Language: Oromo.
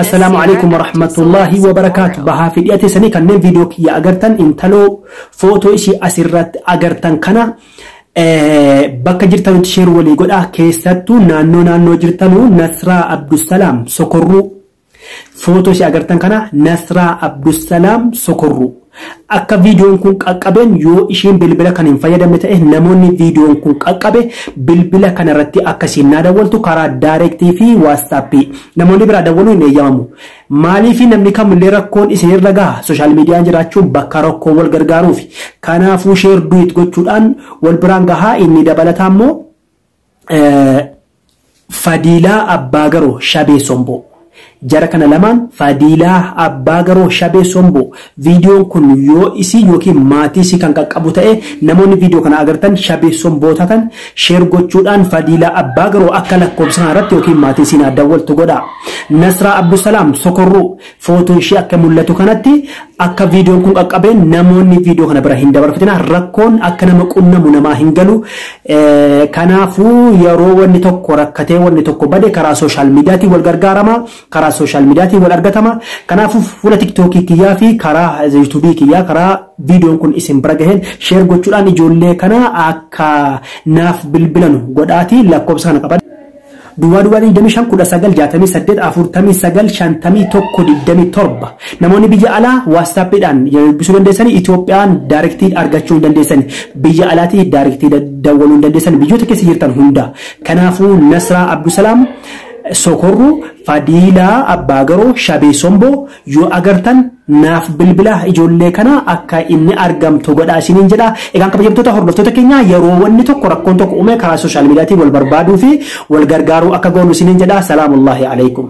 السلام عليكم ورحمة الله وبركاته. بها في دياتي سني كان فيديو كي أجرتن إنتلو فوتو إشي أسرت أجرتن كنا بكا جرتن تشير ولي قد كيستو نانو جرتنو نصرا عبد السلام سكرو فوتو إشي أجرتن كنا نصرا عبد السلام سكرو akka videoon kun qaqqaben yoo ishiin bilbila kan hin fayyadamne ta'e namoonni videoon kun qaqqabe bilbila kana irratti akkasiin na dawwaltu karaa direct fi whatsapp namoonni bira dawwalu hin eeyyamamu maaliif namni kamillee rakkoon isin irra gaha social media jiraachuun bakka rakkoo wal gargaaruuf kanaafuu share do it gochuudhaan wal biraan gahaa inni dabalataa immoo Fadilaa Abbaagaroo Shabee Somboo jara kana lamaan Fadilaa Abbaagaroo Shabee Somboo videoon kun yoo isi yookiin maatii si kan qaqqabu ta'e namoonni video kana agartan Shabee Somboo taatan share gochuudhaan Fadilaa Abbaagaroo akka lakkoofsa irratti yookiin maatii si na dawwaltu godha. Nasraa Abdusalaam Sokorruu footoo ishee akka mul'atu kanatti akka videoon kun qaqqabeen namoonni video kana bira hin dabarfatina rakkoon akka nama qunnamu namaa hin galu kanaafuu yeroo wanni tokko rakkatee wanni tokko bade karaa social mediaatiin wal gargaarama karaa social mediaatiin wal argatama kanaafuu fuula TikTokii kiyyaa fi karaa YouTube kiyyaa karaa videoon kun isin bira gaheen share gochuudhaan ijoollee kana akka naaf bilbilanu godhaati lakkoofsa kana qabadha. Duwwaa 25,1949,51,27 namoonni biyya alaa WhatsAppidhaan bisuu dandeessanii Itoophiyaan directly argachuu dandeessanii biyya alaatii directly dawwaluu dandeessanii biyyoota keessa jirtan hunda kanaafuu Nasraa Abdusalaam Sokorruu Fadilaa Abbaagaroo Shabee Somboo yoo agartan naaf bilbila ijoollee kana akka inni argamtu godhaa isiniin jedha. Egaan kabajamtoota hordoftoota keenya yeroo wanni tokko rakkoon tokko uume karaa social mediaatiin wal barbaaduu fi wal gargaaruu akka goonu isiniin jedha. Salaamullahi alaykum.